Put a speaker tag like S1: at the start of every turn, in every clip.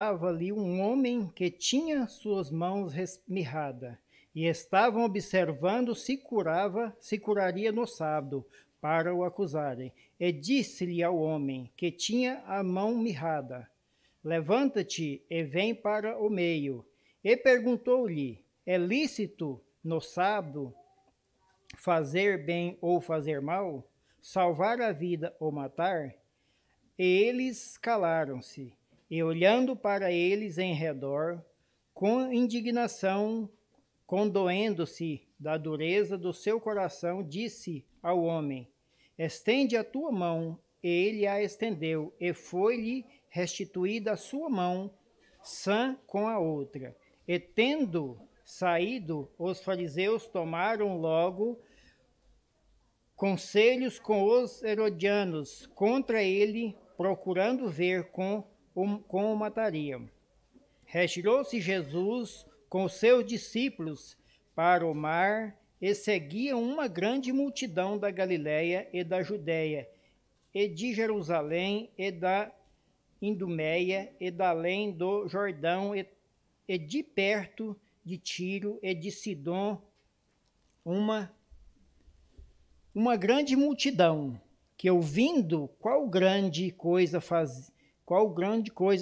S1: Estava ali um homem que tinha suas mãos mirradas, e estavam observando se curaria no sábado, para o acusarem. E disse-lhe ao homem que tinha a mão mirrada: Levanta-te e vem para o meio. E perguntou-lhe: É lícito no sábado fazer bem ou fazer mal? Salvar a vida ou matar? E eles calaram-se, e olhando para eles em redor, com indignação, condoendo-se da dureza do seu coração, disse ao homem: Estende a tua mão. E ele a estendeu, e foi-lhe restituída a sua mão, sã com a outra. E tendo saído, os fariseus tomaram logo conselhos com os herodianos contra ele, procurando ver como o matariam. Retirou-se Jesus com os seus discípulos para o mar e seguiam uma grande multidão da Galiléia e da Judéia, e de Jerusalém e da Idumeia e da além do Jordão e de perto de Tiro e de Sidom, uma uma grande multidão, que ouvindo qual grande coisa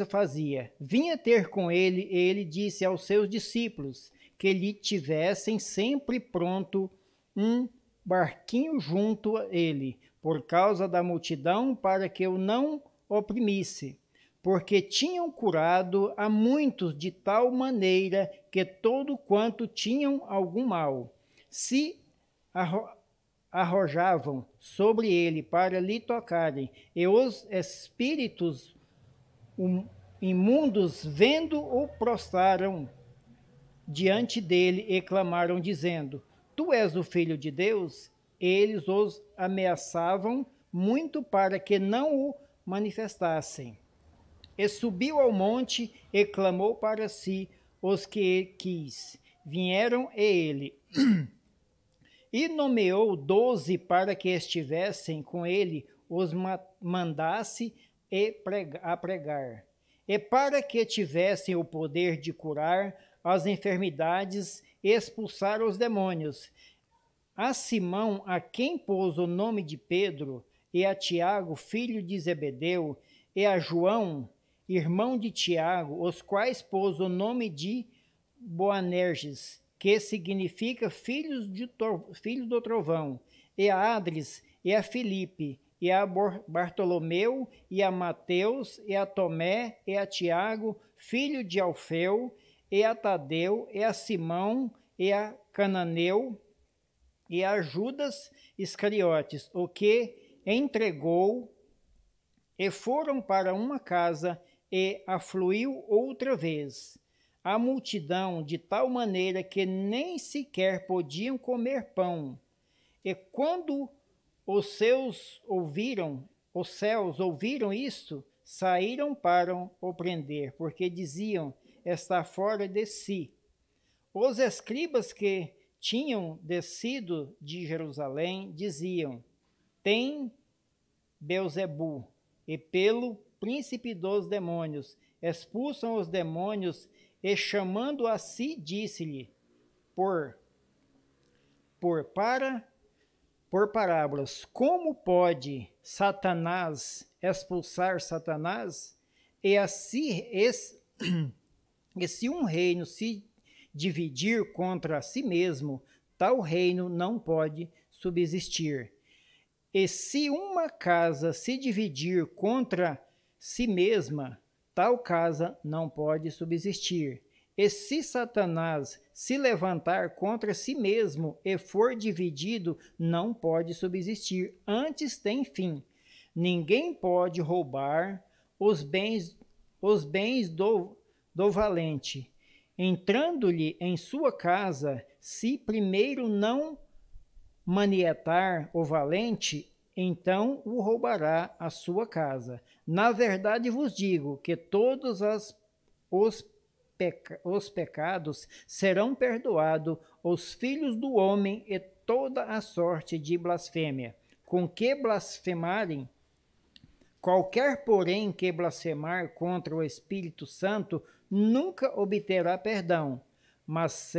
S1: fazia, vinha ter com ele, e ele disse aos seus discípulos que lhe tivessem sempre pronto um barquinho junto a ele, por causa da multidão, para que o não oprimisse, porque tinham curado a muitos de tal maneira que todo quanto tinham algum mal se arrojavam sobre ele para lhe tocarem, e os espíritos imundos, vendo-o, prostraram diante dele e clamaram, dizendo: Tu és o Filho de Deus? Eles os ameaçavam muito para que não o manifestassem. E subiu ao monte e clamou para si os que quis. Vieram e ele e nomeou 12 para que estivessem com ele, os mandasse a pregar, e para que tivessem o poder de curar as enfermidades e expulsar os demônios. A Simão, a quem pôs o nome de Pedro, e a Tiago, filho de Zebedeu, e a João, irmão de Tiago, os quais pôs o nome de Boanerges, que significa filho do trovão, e a Adres, e a Filipe, e a Bartolomeu, e a Mateus, e a Tomé, e a Tiago, filho de Alfeu, e a Tadeu, e a Simão, e a Cananeu, e a Judas Iscariotes, o que entregou, e foram para uma casa, e afluiu outra vez a multidão de tal maneira que nem sequer podiam comer pão. E quando os céus ouviram isto, saíram para o prender, porque diziam: está fora de si. Os escribas que tinham descido de Jerusalém diziam: tem Beelzebu, e pelo príncipe dos demônios expulsam os demônios, e chamando a si, disse-lhe por para por parábolas: como pode Satanás expulsar Satanás? E assim, e se um reino se dividir contra si mesmo, tal reino não pode subsistir. E se uma casa se dividir contra si mesma, tal casa não pode subsistir. E se Satanás se levantar contra si mesmo e for dividido, não pode subsistir, antes tem fim. Ninguém pode roubar os bens do valente, entrando-lhe em sua casa, se primeiro não manietar o valente, então o roubará a sua casa. Na verdade vos digo que todos os pecados serão perdoados aos filhos do homem, e toda a sorte de blasfêmia com que blasfemarem Qualquer, porém, que blasfemar contra o Espírito Santo nunca obterá perdão, mas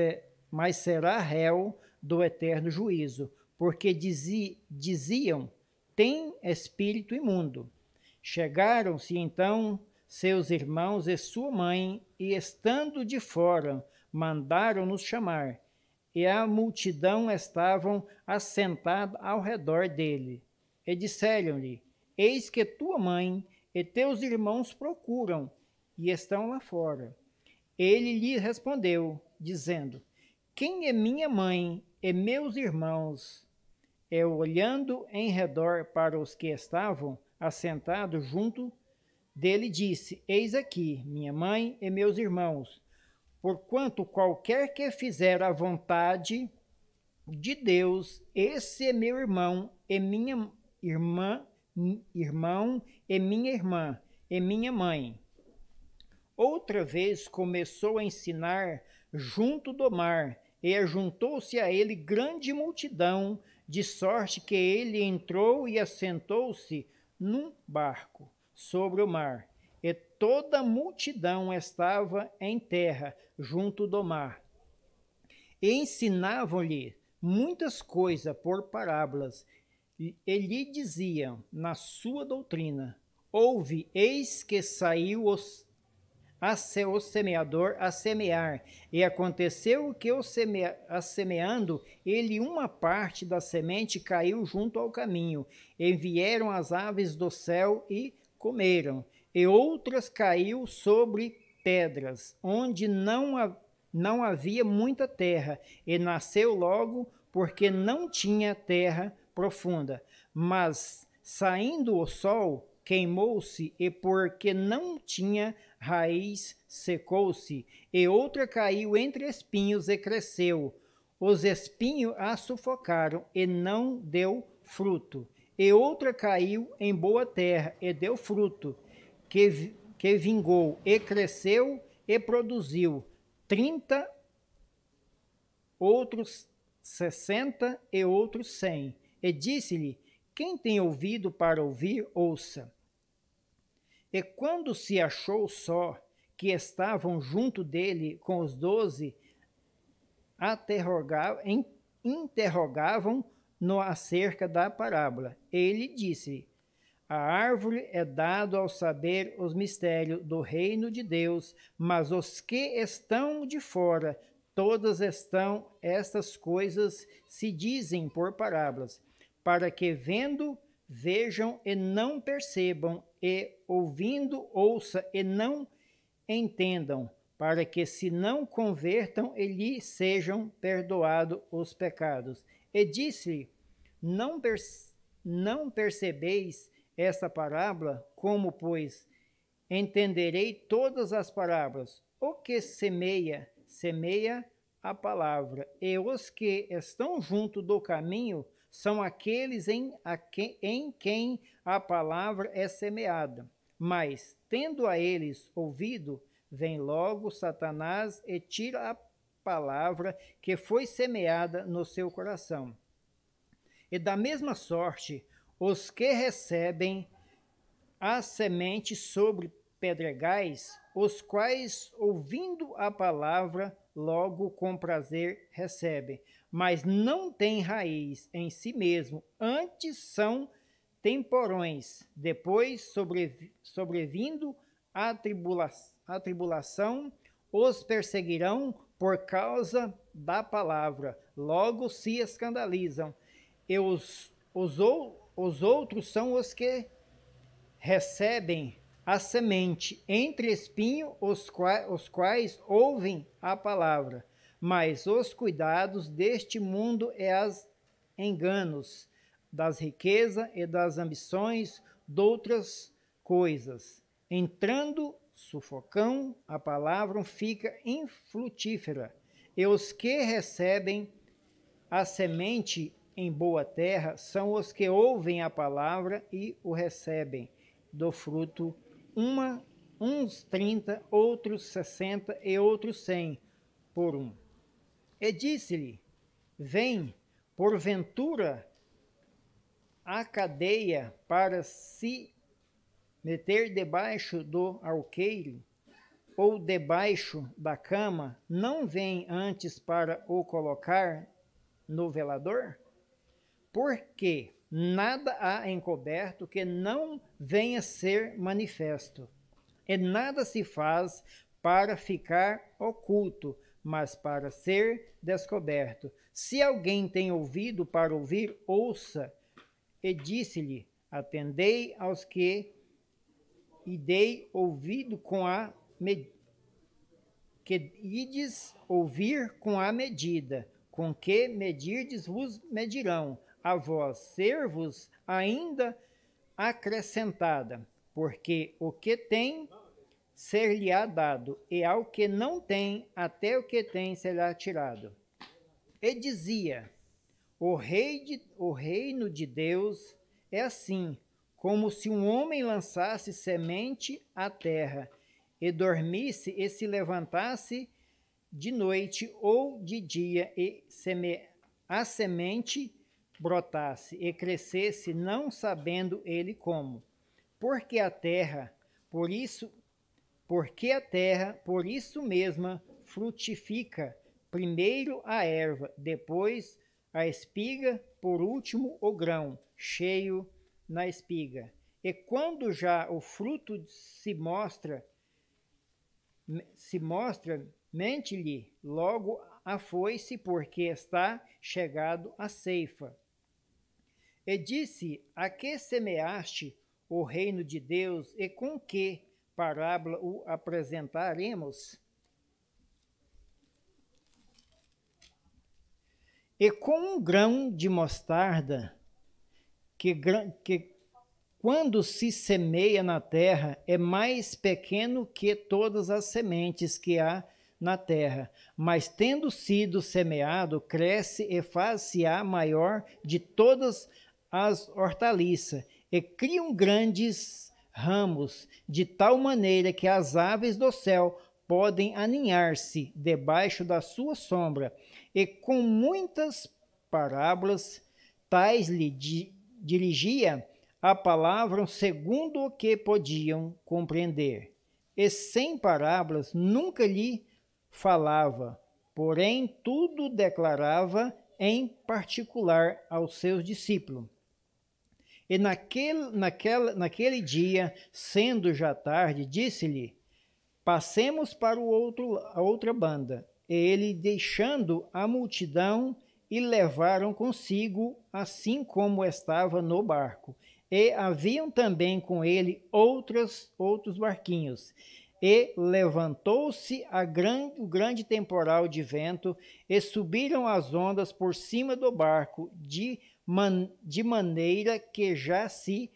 S1: será réu do eterno juízo, porque diziam, tem espírito imundo. Chegaram-se então seus irmãos e sua mãe, e estando de fora, mandaram-nos chamar. E a multidão estavam assentada ao redor dele. E disseram-lhe, eis que tua mãe e teus irmãos procuram, e estão lá fora. Ele lhe respondeu, dizendo, quem é minha mãe e meus irmãos? E olhando em redor para os que estavam assentados junto dele, disse, eis aqui minha mãe e meus irmãos. Porquanto qualquer que fizer a vontade de Deus, esse é meu irmão e minha irmã, irmão e minha irmã e minha mãe. Outra vez começou a ensinar junto do mar, e ajuntou-se a ele grande multidão, de sorte que ele entrou e assentou-se num barco sobre o mar, e toda a multidão estava em terra junto do mar. E ensinavam-lhe muitas coisas por parábolas, e lhe diziam na sua doutrina, ouve, eis que saiu o semeador a semear, e aconteceu que semeando, ele uma parte da semente caiu junto ao caminho, e vieram as aves do céu e comeram, e outras caiu sobre pedras, onde não havia muita terra, e nasceu logo, porque não tinha terra profunda. Mas, saindo o sol, queimou-se, e porque não tinha raiz, secou-se. E outra caiu entre espinhos e cresceu. Os espinhos a sufocaram, e não deu fruto. E outra caiu em boa terra, e deu fruto, que vingou, e cresceu, e produziu 30, outros 60 e outros 100. E disse-lhe, quem tem ouvido para ouvir, ouça. E quando se achou só, que estavam junto dele com os 12, interrogavam-no acerca da parábola. Ele disse, a árvore é dado ao saber os mistérios do reino de Deus, mas os que estão de fora, todas estas coisas se dizem por parábolas, para que vendo, vejam e não percebam, e ouvindo, ouçam e não entendam, para que se não convertam e lhe sejam perdoados os pecados. E disse-lhe, não percebeis esta parábola? Como, pois, entenderei todas as parábolas? O que semeia, semeia a palavra, e os que estão junto do caminho são aqueles em quem a palavra é semeada. Mas, tendo a eles ouvido, vem logo Satanás e tira a palavra que foi semeada no seu coração. E da mesma sorte, os que recebem a semente sobre pedregais, os quais, ouvindo a palavra, logo com prazer recebem, mas não têm raiz em si mesmo, antes são temporões. Depois, sobrevindo a tribulação, os perseguirão por causa da palavra, logo se escandalizam. E os outros são os que recebem a semente entre espinhos, os quais ouvem a palavra, mas os cuidados deste mundo e os enganos das riquezas e das ambições de outras coisas, entrando, sufocam a palavra, fica infrutífera. E os que recebem a semente em boa terra são os que ouvem a palavra e o recebem do fruto, uns 30, outros 60 e outros 100 por um. E disse-lhe, vem, porventura, a cadeia para se meter debaixo do alqueire ou debaixo da cama, não vem antes para o colocar no velador? Porque nada há encoberto que não venha ser manifesto, e nada se faz para ficar oculto, mas para ser descoberto. Se alguém tem ouvido para ouvir, ouça. E disse-lhe: atendei aos que e dei ouvido com a que ides ouvir com a medida, com que medirdes vos medirão, a vós ser-vos ainda acrescentada, porque o que tem ser-lhe-á dado, e ao que não tem, até o que tem será tirado. E dizia: o reino de Deus é assim, como se um homem lançasse semente à terra, e dormisse e se levantasse de noite ou de dia, e a semente brotasse e crescesse, não sabendo ele como. Porque a terra, por isso mesma frutifica, primeiro a erva, depois a espiga, por último o grão, cheio na espiga. E quando já o fruto se mostra, mente-lhe logo a foice, porque está chegado a ceifa. E disse: a que semeaste o reino de Deus, e com que parábola o apresentaremos? E com um grão de mostarda, que quando se semeia na terra, é mais pequeno que todas as sementes que há na terra, mas tendo sido semeado, cresce e faz-se-á maior de todas as hortaliças, e criam grandes ramos, de tal maneira que as aves do céu podem aninhar-se debaixo da sua sombra. E com muitas parábolas tais lhe dirigia a palavra segundo o que podiam compreender. E sem parábolas nunca lhe falava, porém tudo declarava em particular aos seus discípulos. E naquele dia, sendo já tarde, disse-lhe: passemos para a outra banda. E ele, deixando a multidão, e levaram consigo, assim como estava no barco. E haviam também com ele outros barquinhos. E levantou-se o grande temporal de vento, e subiram as ondas por cima do barco, de maneira que já se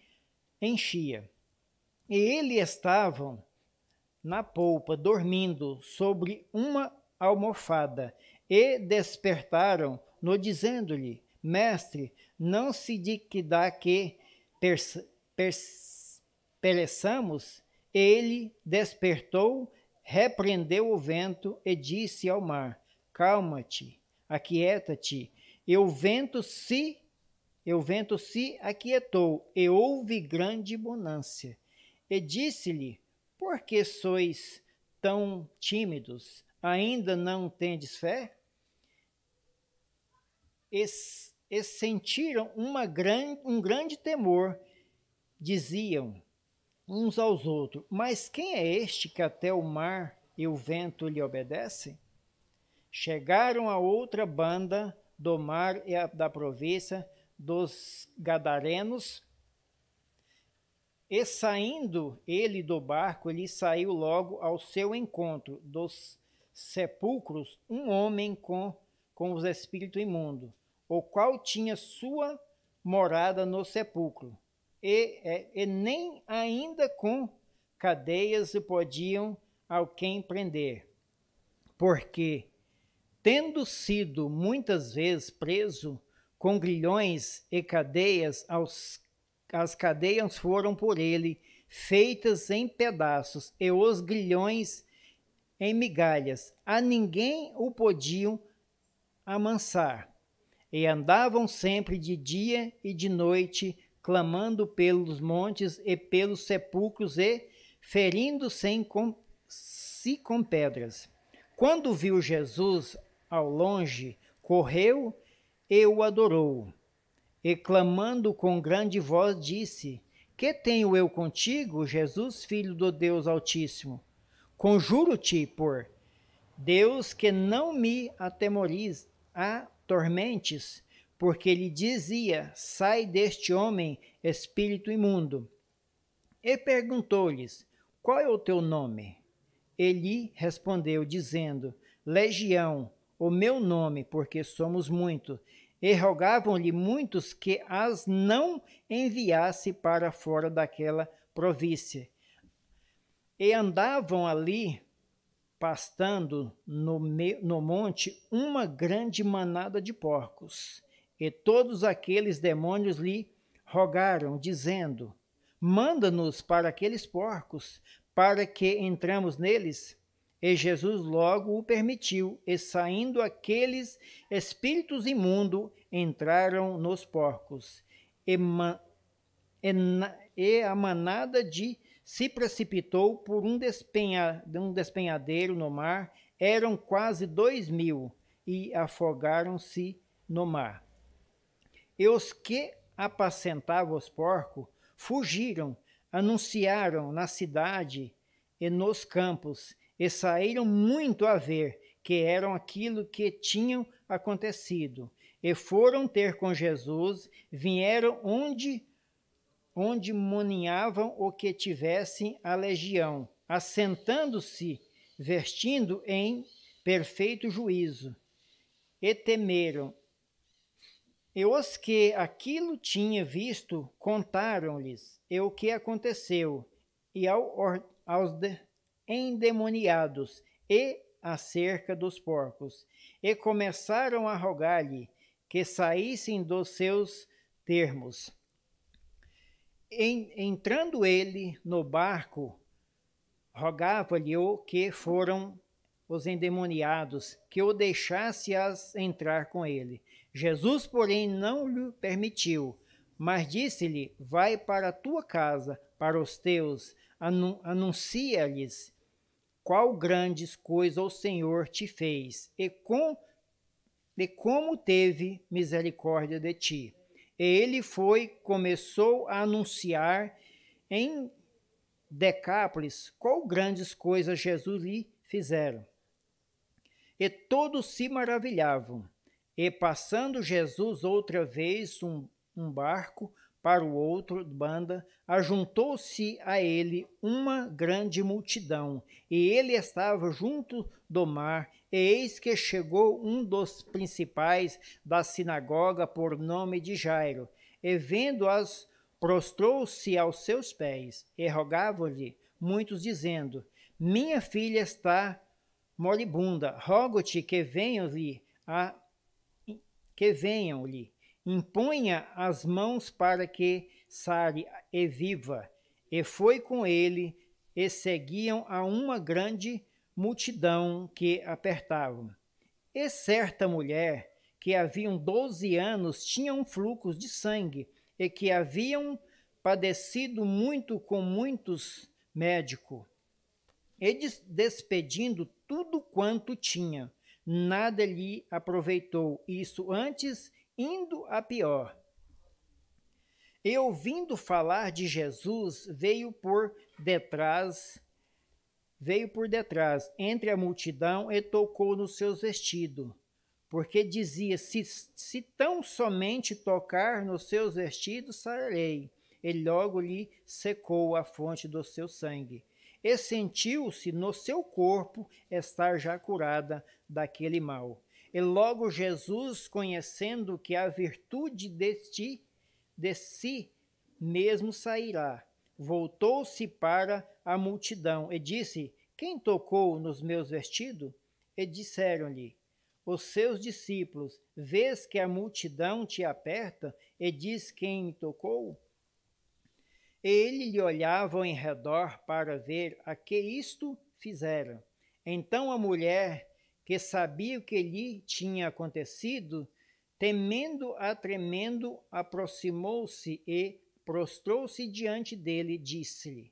S1: enchia. E eles estavam na polpa, dormindo sobre uma almofada, e despertaram no dizendo-lhe: mestre, não se dá que pereçamos? Ele despertou, repreendeu o vento e disse ao mar: calma-te, aquieta-te. E o vento se aquietou, e houve grande bonança. E disse-lhe: por que sois tão tímidos? Ainda não tendes fé? E sentiram um grande temor. Diziam uns aos outros: mas quem é este que até o mar e o vento lhe obedecem? Chegaram a outra banda do mar e da província dos Gadarenos, e saindo ele do barco, ele saiu logo ao seu encontro dos sepulcros um homem com os espíritos imundos, o qual tinha sua morada no sepulcro, e nem ainda com cadeias podiam alguém prender, porque, tendo sido muitas vezes preso com grilhões e cadeias, as cadeias foram por ele feitas em pedaços, e os grilhões em migalhas. A ninguém o podiam amansar. E andavam sempre de dia e de noite clamando pelos montes e pelos sepulcros e ferindo-se com pedras. Quando viu Jesus ao longe, correu e o adorou. E clamando com grande voz, disse: Que tenho eu contigo, Jesus, filho do Deus Altíssimo? Conjuro-te por Deus que não me atormentes, porque lhe dizia: Sai deste homem, espírito imundo. E perguntou-lhes: Qual é o teu nome? Ele respondeu, dizendo: Legião, o meu nome, porque somos muitos. E rogavam-lhe muitos que as não enviasse para fora daquela província. E andavam ali, pastando no monte, uma grande manada de porcos. E todos aqueles demônios lhe rogaram, dizendo: Manda-nos para aqueles porcos, para que entramos neles. E Jesus logo o permitiu, e saindo aqueles espíritos imundos, entraram nos porcos. E a manada se precipitou por um despenhadeiro no mar. Eram quase 2.000, e afogaram-se no mar. E os que apacentavam os porcos fugiram, anunciaram na cidade e nos campos, e saíram muito a ver que eram aquilo que tinham acontecido. E foram ter com Jesus, vieram onde moninhavam o que tivessem a legião, assentando-se, vestindo em perfeito juízo, e temeram. E os que aquilo tinham visto, contaram-lhes o que aconteceu, e aos endemoniados, e acerca dos porcos, e começaram a rogar-lhe que saíssem dos seus termos. Entrando ele no barco, rogava-lhe o que foram os endemoniados, que o deixasse-as entrar com ele. Jesus, porém, não lhe permitiu, mas disse-lhe: Vai para a tua casa, para os teus, anuncia-lhes qual grandes coisas o Senhor te fez, e como teve misericórdia de ti. E ele começou a anunciar em Decápolis qual grandes coisas Jesus lhe fizera. E todos se maravilhavam. E passando Jesus outra vez um barco para o outro banda, ajuntou-se a ele uma grande multidão, e ele estava junto do mar, e eis que chegou um dos principais da sinagoga, por nome de Jairo, e vendo-as, prostrou-se aos seus pés, e rogava-lhe muitos, dizendo: Minha filha está moribunda, rogo-te que venham-lhe, imponha as mãos para que sare e viva. E foi com ele, e seguiam a uma grande multidão que apertavam. E certa mulher, que haviam 12 anos, tinha um fluxo de sangue, e que haviam padecido muito com muitos médicos, e despedindo tudo quanto tinha, nada lhe aproveitou, isso antes indo a pior. E ouvindo falar de Jesus, veio por detrás, entre a multidão, e tocou nos seus vestidos, porque dizia: se tão somente tocar nos seus vestidos, sararei. E logo lhe secou a fonte do seu sangue, e sentiu-se no seu corpo estar já curada daquele mal. E logo Jesus, conhecendo que a virtude de si mesmo sairá, voltou-se para a multidão e disse: Quem tocou nos meus vestidos? E disseram-lhe os seus discípulos: Vês que a multidão te aperta, e diz: Quem me tocou? Ele lhe olhava em redor para ver a que isto fizera. Então a mulher, que sabia o que lhe tinha acontecido, tremendo, aproximou-se e prostrou-se diante dele e disse-lhe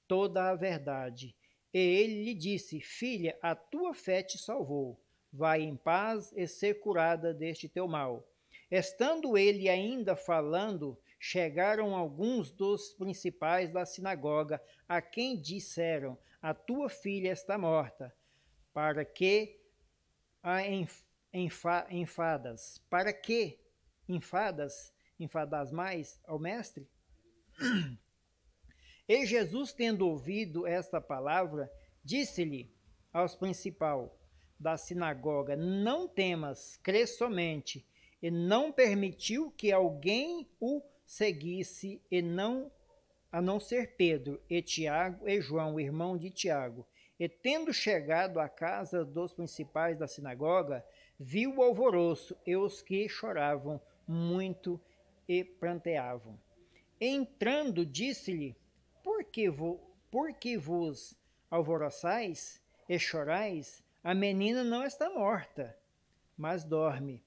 S1: toda a verdade. E ele lhe disse: Filha, a tua fé te salvou. Vai em paz e ser curada deste teu mal. Estando ele ainda falando, chegaram alguns dos principais da sinagoga, a quem disseram: A tua filha está morta. Para que a enfadas? Para que enfadas mais ao mestre? E Jesus, tendo ouvido esta palavra, disse-lhe aos principais da sinagoga: Não temas, crê somente. E não permitiu que alguém o seguisse, a não ser Pedro e Tiago e João, irmão de Tiago. E tendo chegado à casa dos principais da sinagoga, viu o alvoroço e os que choravam muito e pranteavam. Entrando, disse-lhe: por que vos alvoroçais e chorais? A menina não está morta, mas dorme.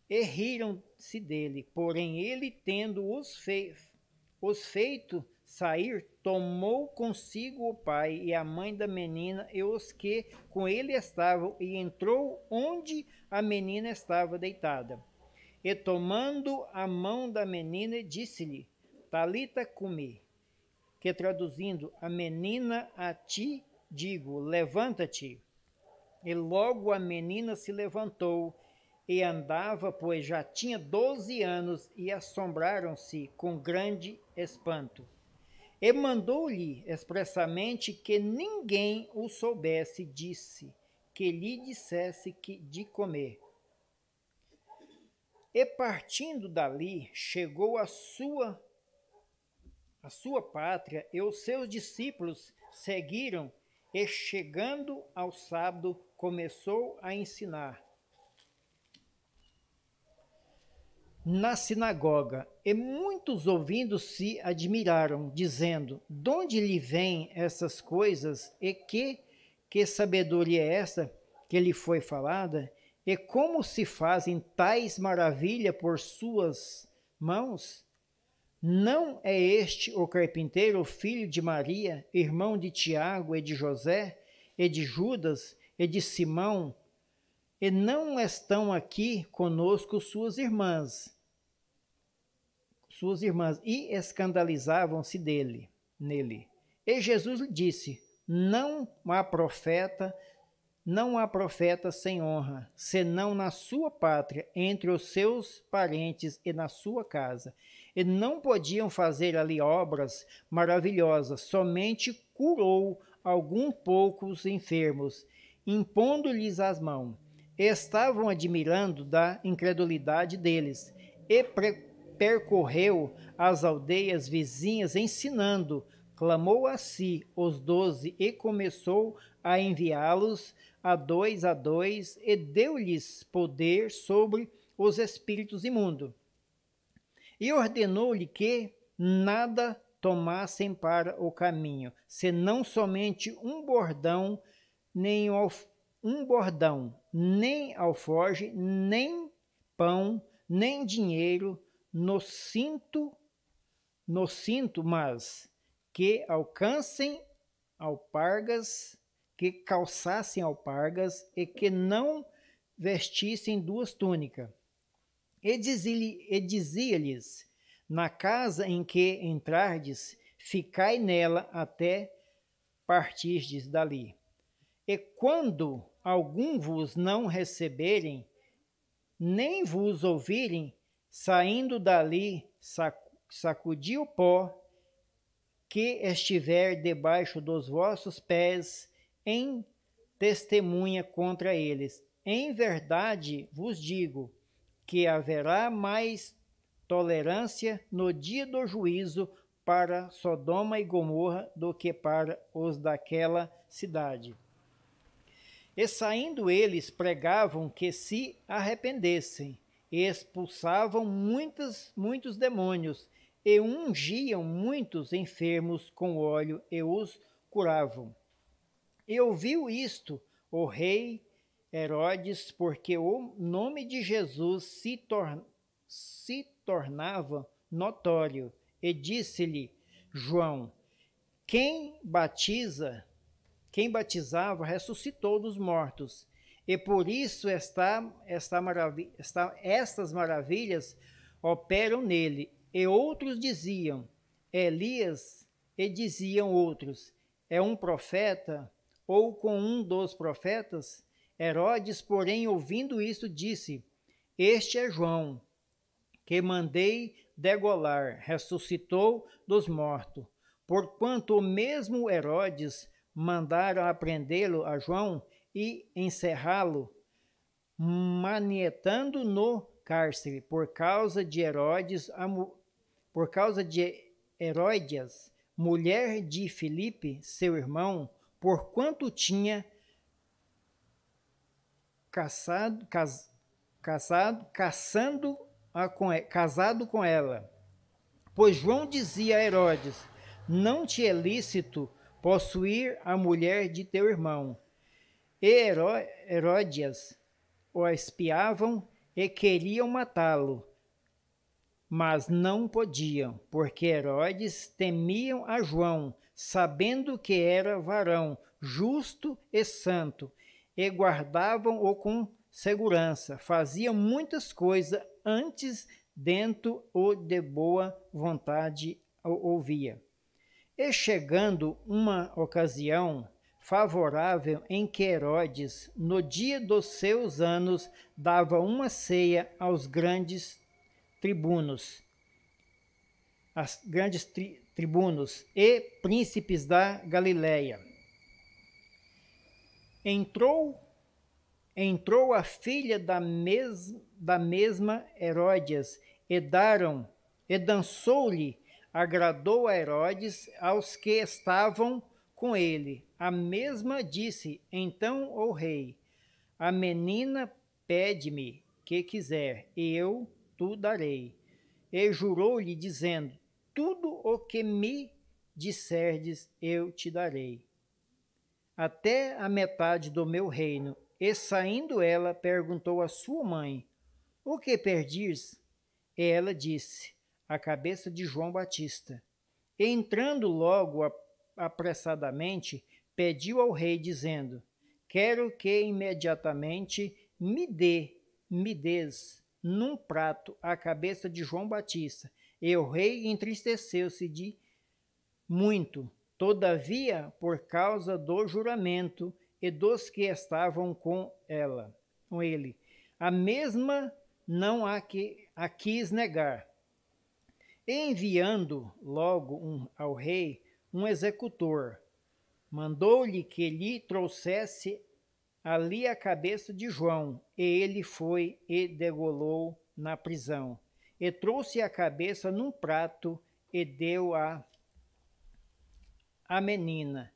S1: E riram-se dele. Porém, ele, tendo os feito sair, tomou consigo o pai e a mãe da menina e os que com ele estavam, e entrou onde a menina estava deitada. E tomando a mão da menina, disse-lhe: Talita cumi, que traduzindo, a menina a ti digo, levanta-te. E logo a menina se levantou e andava, pois já tinha 12 anos, e assombraram-se com grande espanto. E mandou-lhe expressamente que ninguém o soubesse, disse que lhe dissesse que de comer. E partindo dali, chegou à sua pátria, e os seus discípulos seguiram, e chegando ao sábado, começou a ensinar na sinagoga. E muitos ouvindo se admiraram, dizendo: De onde lhe vêm essas coisas? E que sabedoria é essa que lhe foi falada? E como se fazem tais maravilhas por suas mãos? Não é este o carpinteiro, filho de Maria, irmão de Tiago e de José, e de Judas, e de Simão? E não estão aqui conosco suas irmãs? E escandalizavam-se nele. E Jesus lhe disse: Não há profeta sem honra, senão na sua pátria, entre os seus parentes e na sua casa. E não podiam fazer ali obras maravilhosas, somente curou alguns poucos enfermos, impondo-lhes as mãos. Estavam admirando da incredulidade deles, e percorreu as aldeias vizinhas ensinando. Clamou a si os 12 e começou a enviá-los a dois, e deu-lhes poder sobre os espíritos imundos. E ordenou-lhe que nada tomassem para o caminho, senão somente um bordão, nem alforge, nem pão, nem dinheiro no cinto, mas que calçassem alpargas e que não vestissem 2 túnicas. E dizia-lhes: Na casa em que entrardes, ficai nela até partirdes dali. E quando algum vos não receberem, nem vos ouvirem, saindo dali, sacudi o pó que estiver debaixo dos vossos pés, em testemunha contra eles. Em verdade vos digo que haverá mais tolerância no dia do juízo para Sodoma e Gomorra do que para os daquela cidade. E saindo eles, pregavam que se arrependessem, e expulsavam muitos demônios, e ungiam muitos enfermos com óleo, e os curavam. E ouviu isto o rei Herodes, porque o nome de Jesus se tornava notório, e disse-lhe João: quem batizava ressuscitou dos mortos, e por isso estas maravilhas operam nele. E outros diziam, Elias, e diziam outros, é um profeta, ou com um dos profetas. Herodes, porém, ouvindo isso, disse, este é João, que mandei degolar, ressuscitou dos mortos. Porquanto o mesmo Herodes mandaram aprendê-lo a João e encerrá-lo, manietando no cárcere, por causa de Heródias, mulher de Filipe, seu irmão, porquanto tinha casado com ela. Pois João dizia a Herodes, não te é lícito possuir a mulher de teu irmão. E Heródias o espiavam e queriam matá-lo, mas não podiam, porque Herodes temiam a João, sabendo que era varão justo e santo, e guardavam-o com segurança. Faziam muitas coisas antes dentro o de boa vontade ouvia. E chegando uma ocasião favorável em que Herodes, no dia dos seus anos, dava uma ceia aos grandes tribunos, e príncipes da Galiléia. Entrou a filha da mesma Heródias e dançou-lhe, agradou a Herodes aos que estavam com ele. A mesma disse então o rei, a menina pede-me que quiser, e eu tu darei. E jurou-lhe, dizendo, tudo o que me disserdes eu te darei, até a metade do meu reino. E saindo ela, perguntou à sua mãe, o que perdis? E ela disse, a cabeça de João Batista. E entrando logo apressadamente, pediu ao rei, dizendo, quero que imediatamente me des num prato a cabeça de João Batista. E o rei entristeceu-se de muito, todavia, por causa do juramento e dos que estavam com ele. A mesma não a quis negar. Enviando logo ao rei um executor, mandou-lhe que lhe trouxesse ali a cabeça de João, e ele foi e degolou na prisão. E trouxe a cabeça num prato e deu a menina.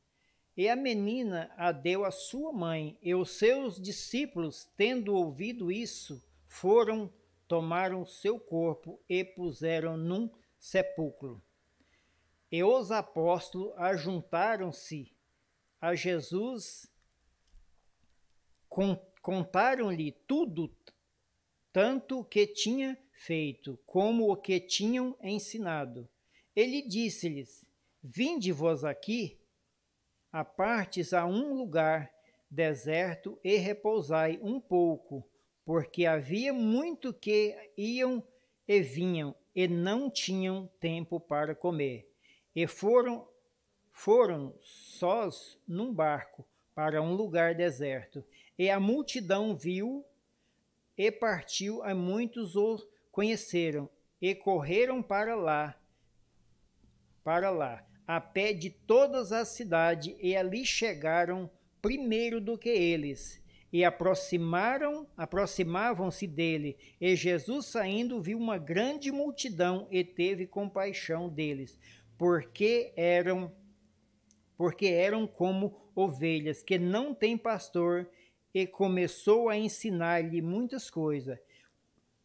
S1: E a menina a deu à sua mãe, e os seus discípulos, tendo ouvido isso, tomaram seu corpo e puseram num sepulcro. E os apóstolos ajuntaram-se a Jesus, contaram-lhe tudo, tanto o que tinha feito, como o que tinham ensinado. Ele disse-lhes, vinde vós aqui, apartes a um lugar deserto e repousai um pouco, porque havia muito que iam e vinham, e não tinham tempo para comer. E foram sós num barco para um lugar deserto. E a multidão viu e partiu, a muitos o conheceram, e correram para lá, a pé de todas as cidades, e ali chegaram primeiro do que eles, e aproximavam-se dele. E Jesus, saindo, viu uma grande multidão e teve compaixão deles, porque eram como ovelhas que não têm pastor, e começou a ensinar-lhe muitas coisas.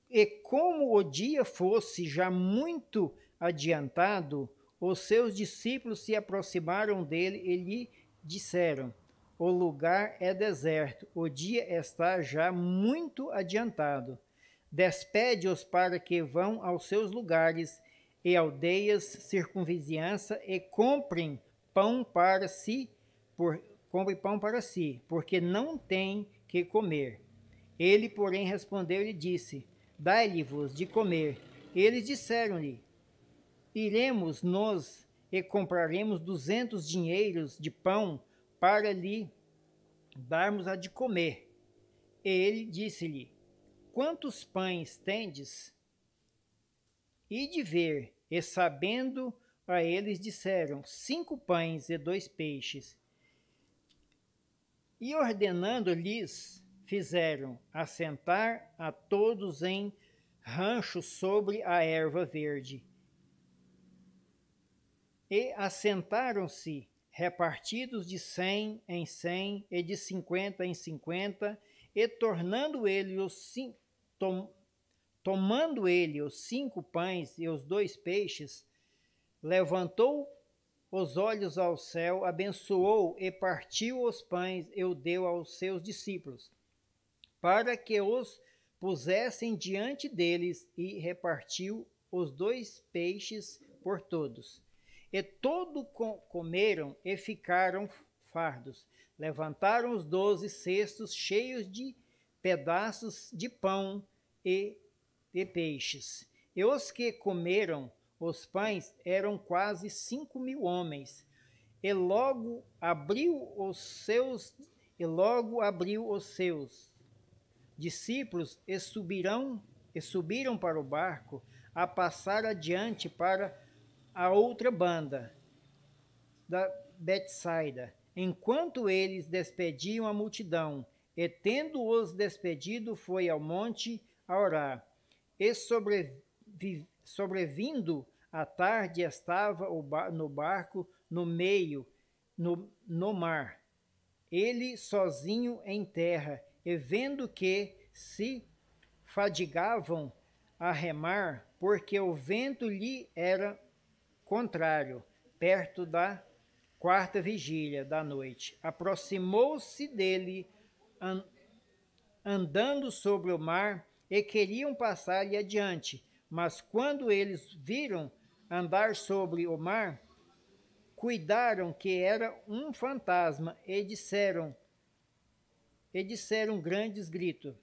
S1: E como o dia fosse já muito adiantado, os seus discípulos se aproximaram dele e lhe disseram, o lugar é deserto, o dia está já muito adiantado. Despede-os para que vão aos seus lugares e aldeias circunvizinhança e comprem pão para si, porque não tem que comer. Ele, porém, respondeu e disse: Dai-lhe-vos de comer. Eles disseram-lhe: Iremos nós e compraremos 200 dinheiros de pão para lhe darmos a de comer. Ele disse-lhe: Quantos pães tendes? E de ver, e sabendo a eles disseram: 5 pães e 2 peixes. E ordenando-lhes, fizeram assentar a todos em ranchos sobre a erva verde. E assentaram-se, repartidos de 100 em 100 e de 50 em 50, e tomando ele os 5 pães e os 2 peixes, levantou os olhos ao céu, abençoou e partiu os pães e o deu aos seus discípulos, para que os pusessem diante deles, e repartiu os 2 peixes por todos. E todos comeram e ficaram fardos. Levantaram os 12 cestos cheios de pedaços de pão e de peixes. E os que comeram os pães eram quase 5.000 homens. E logo abriu os seus discípulos e subiram para o barco a passar adiante para a outra banda da Betsaida, enquanto eles despediam a multidão. E tendo-os despedido, foi ao monte a orar. E sobrevindo a tarde, estava no barco no mar, ele sozinho em terra, e vendo que se fadigavam a remar, porque o vento lhe era contrário, perto da 4ª vigília da noite, aproximou-se dele, andando sobre o mar, e queriam passar-lhe adiante. Mas quando eles viram andar sobre o mar, cuidaram que era um fantasma, e disseram grandes gritos,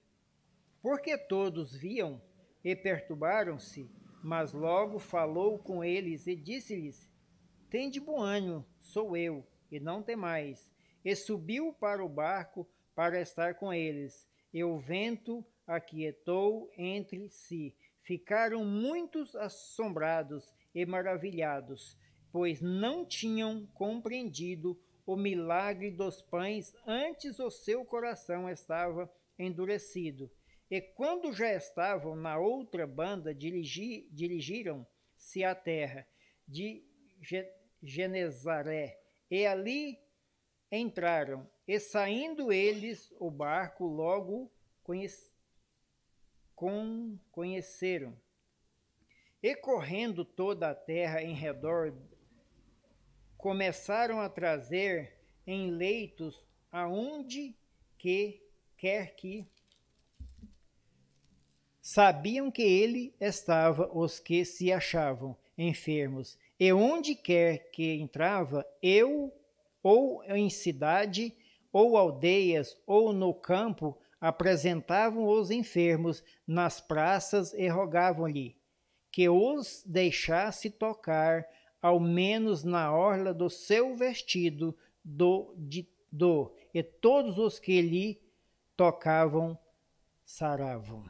S1: porque todos viam e perturbaram-se. Mas logo falou com eles e disse-lhes: Tende bom ânimo, sou eu, e não temais. E subiu para o barco para estar com eles, e o vento aquietou entre si. Ficaram muitos assombrados e maravilhados, pois não tinham compreendido o milagre dos pães, antes o seu coração estava endurecido. E quando já estavam na outra banda, dirigiram-se à terra de Genezaré, e ali entraram. E saindo eles, o barco logo conheceram. E correndo toda a terra em redor, começaram a trazer em leitos aonde quer que sabiam que ele estava os que se achavam enfermos, e onde quer que entrava, ou em cidade, ou aldeias, ou no campo, apresentavam os enfermos nas praças e rogavam-lhe que os deixasse tocar, ao menos na orla do seu vestido, e todos os que lhe tocavam saravam.